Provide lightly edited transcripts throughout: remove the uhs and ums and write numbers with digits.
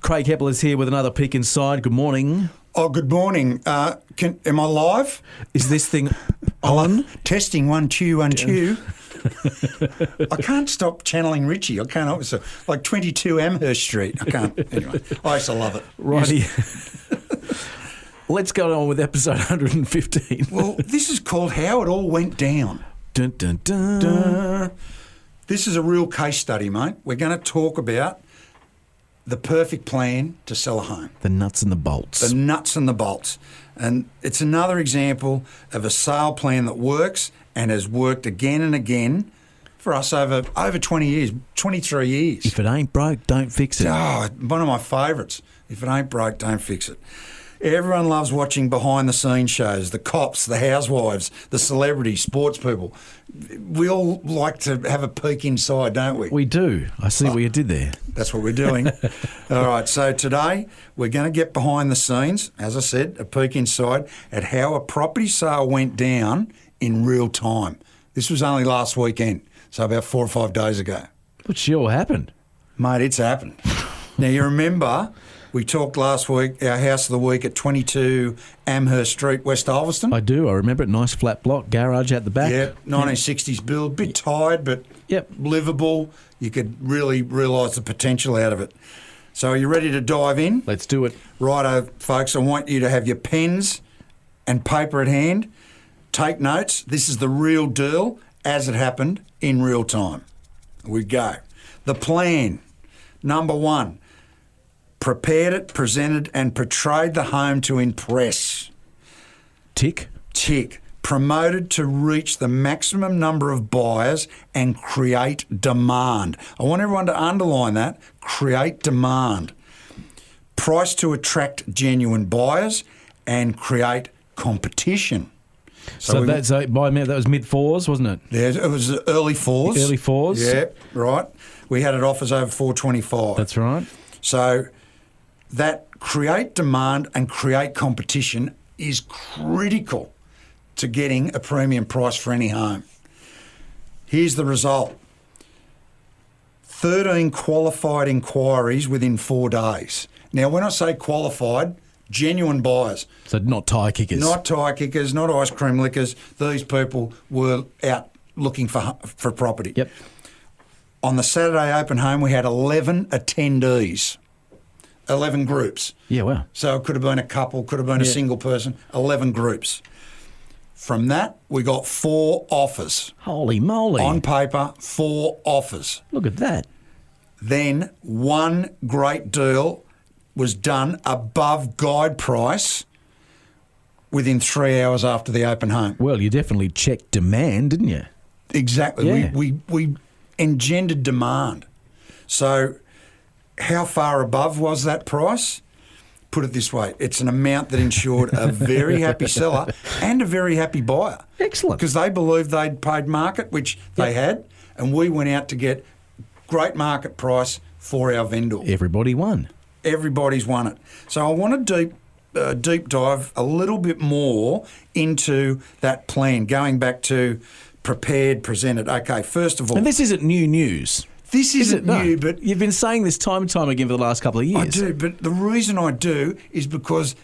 Craig Heppel is here with another peek inside. Good morning. Oh, good morning. Am I live? Is this thing on? Testing 1 2 1 2. I can't stop channeling Richie. I can't. It's like 22 Amherst Street. I can't. Anyway, I used to love it. Righty. Let's go on with episode 115. Well, this is called How It All Went Down. Dun, dun, dun. Dun. This is a real case study, mate. We're going to talk about the perfect plan to sell a home. The nuts and the bolts. The nuts and the bolts. And it's another example of a sale plan that works and has worked again and again for us over 20 years, 23 years. If it ain't broke, don't fix it. Oh, one of my favourites. If it ain't broke, don't fix it. Everyone loves watching behind-the-scenes shows, the cops, the housewives, the celebrities, sports people. We all like to have a peek inside, don't we? We do. I see what you did there. That's what we're doing. All right, so today we're going to get behind the scenes, as I said, a peek inside at how a property sale went down in real time. This was only last weekend, so about 4 or 5 days ago. What sure happened? Mate, it's happened. Now, you remember we talked last week, our house of the week at 22 Amherst Street, West Ulverston? I do. I remember it. Nice flat block, garage at the back. Yeah, 1960s build. Bit tired, but livable. You could really realise the potential out of it. So are you ready to dive in? Let's do it. Righto, folks. I want you to have your pens and paper at hand. Take notes. This is the real deal as it happened in real time. We go. The plan. Number 1. Prepared it, presented and portrayed the home to impress. Tick. Tick. Promoted to reach the maximum number of buyers and create demand. I want everyone to underline that. Create demand. Price to attract genuine buyers and create competition. So by that was mid-4s, wasn't it? Yeah, it was early 4s. Early 4s? Yeah, right. We had it offers over 425. That's right. So that create demand and create competition is critical to getting a premium price for any home. Here's the result. 13 qualified inquiries within 4 days. Now, when I say qualified, genuine buyers. So not tyre kickers. Not tyre kickers, not ice cream lickers. These people were out looking for property. Yep. On the Saturday open home, we had 11 attendees. 11 groups. Yeah, wow. So it could have been a couple, could have been a single person, 11 groups. From that, we got 4 offers. Holy moly. On paper, 4 offers. Look at that. Then one great deal was done above guide price within 3 hours after the open home. Well, you definitely checked demand, didn't you? Exactly. Yeah. We engendered demand. So how far above was that price? Put it this way, it's an amount that ensured a very happy seller and a very happy buyer. Excellent. Because they believed they'd paid market, which they had, and we went out to get great market price for our vendor. Everybody won. Everybody's won it. So I want to deep dive a little bit more into that plan, going back to prepared, presented. Okay, first of all. And this isn't new news. This isn't new, No. but You've been saying this time and time again for the last couple of years. I do, but the reason I do is because,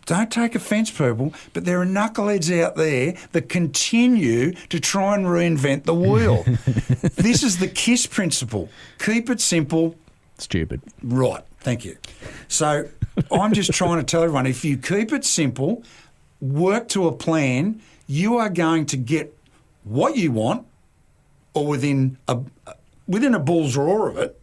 don't take offence, people, but there are knuckleheads out there that continue to try and reinvent the wheel. This is the KISS principle. Keep it simple. Stupid. Right, thank you. So I'm just trying to tell everyone, if you keep it simple, work to a plan, you are going to get what you want, or within a bull's roar of it,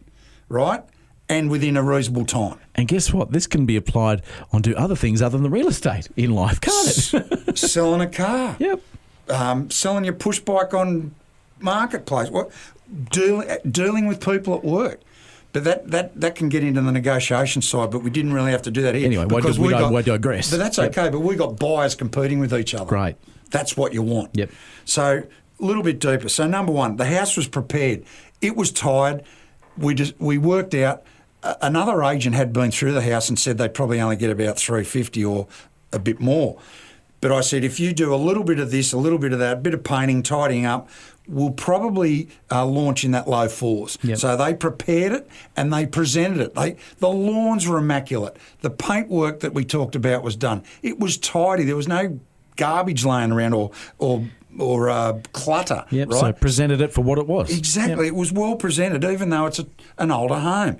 right, and within a reasonable time. And guess what? This can be applied onto other things other than real estate in life, can't it? Selling a car. Yep. Selling your push bike on marketplace. Dealing with people at work. But that can get into the negotiation side, but we didn't really have to do that here. Anyway, because we digress. But that's okay, but we got buyers competing with each other. Great. That's what you want. Yep. So a little bit deeper. So number 1, the house was prepared. It was tired. We worked out, another agent had been through the house and said they'd probably only get about $350 or a bit more. But I said, if you do a little bit of this, a little bit of that, a bit of painting, tidying up, will probably launch in that low fours. Yep. So they prepared it and they presented it. The lawns were immaculate. The paintwork that we talked about was done. It was tidy. There was no garbage laying around or clutter. Yep. Right? So presented it for what it was. Exactly. Yep. It was well presented, even though it's an older home.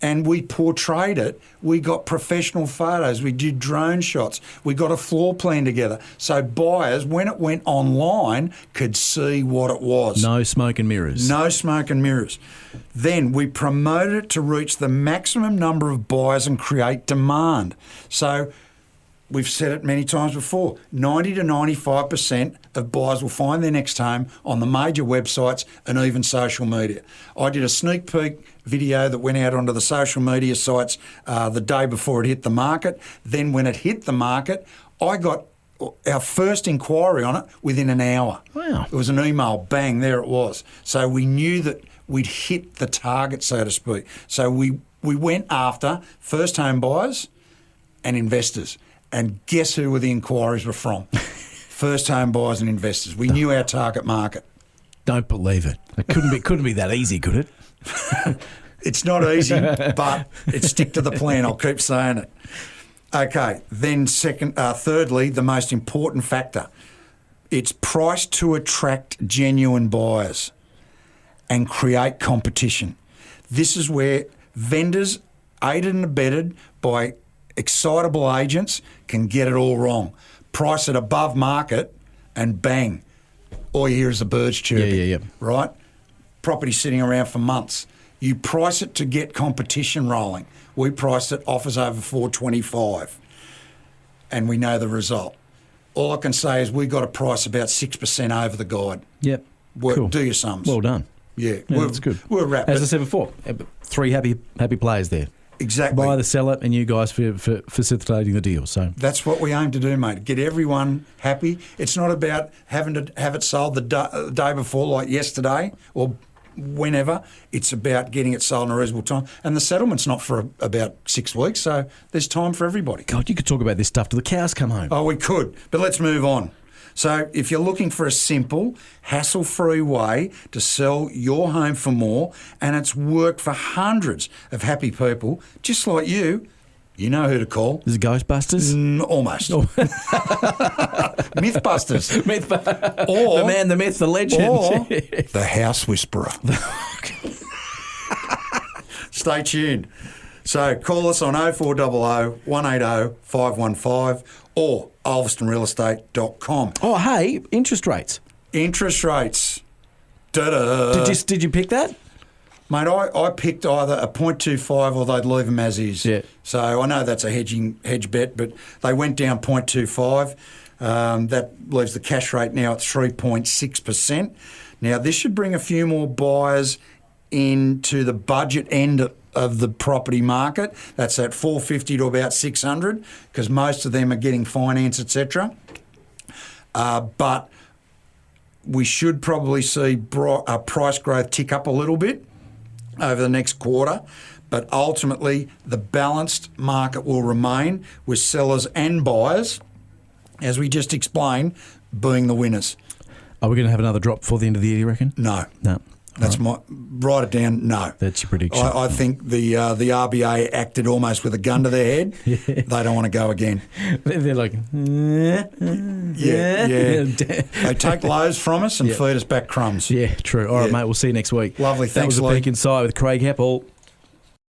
And we portrayed it. We got professional photos. We did drone shots. We got a floor plan together. So buyers, when it went online, could see what it was. No smoke and mirrors. No smoke and mirrors. Then we promoted it to reach the maximum number of buyers and create demand. So we've said it many times before, 90 to 95% of buyers will find their next home on the major websites and even social media. I did a sneak peek video that went out onto the social media sites the day before it hit the market. Then when it hit the market, I got our first inquiry on it within an hour. Wow. It was an email, bang, there it was. So we knew that we'd hit the target, so to speak. So we went after first home buyers and investors. And guess who the inquiries were from? First home buyers and investors. We knew our target market. Don't believe it. It couldn't be that easy, could it? It's not easy, but it's stick to the plan. I'll keep saying it. Okay, then thirdly, the most important factor. It's priced to attract genuine buyers and create competition. This is where vendors, aided and abetted by excitable agents, can get it all wrong. Price it above market and bang, all you hear is the birds chirping. Yeah. Right? Property sitting around for months. You price it to get competition rolling. We priced it offers over 425 and we know the result. All I can say is we got a price about 6% over the guide. Yep. Cool. Do your sums. Well done. Yeah, That's good. We're wrapped. As I said before, 3 happy players there. Exactly. Buyer, the seller, and you guys for facilitating the deal. So that's what we aim to do, mate. Get everyone happy. It's not about having to have it sold the day before, like yesterday or whenever. It's about getting it sold in a reasonable time. And the settlement's not for about 6 weeks, so there's time for everybody. God, you could talk about this stuff till the cows come home. Oh, we could. But let's move on. So if you're looking for a simple, hassle-free way to sell your home for more, and it's worked for hundreds of happy people, just like you know who to call. Is it Ghostbusters? Almost. Oh. Mythbusters. Or the man, the myth, the legend. Or the House Whisperer. Stay tuned. So call us on 0400 180 515 or ulverstonrealestate.com. Oh, hey, interest rates. Interest rates. Da-da. Did you pick that? Mate, I picked either a 0.25 or they'd leave them as is. Yeah. So I know that's a hedge bet, but they went down 0.25. That leaves the cash rate now at 3.6%. Now, this should bring a few more buyers into the budget end of the property market. That's at 450 to about 600 because most of them are getting finance, etc. But we should probably see price growth tick up a little bit over the next quarter. But ultimately, the balanced market will remain with sellers and buyers, as we just explained, being the winners. Are we going to have another drop before the end of the year, you reckon? No. No. That's write it down, no. That's your prediction. I think the RBA acted almost with a gun to their head. Yeah. They don't want to go again. They're like, yeah. They take loaves from us and feed us back crumbs. Yeah, true. All right, mate, we'll see you next week. Lovely, thanks, That was a Lee. Peak Insight with Craig Heppel.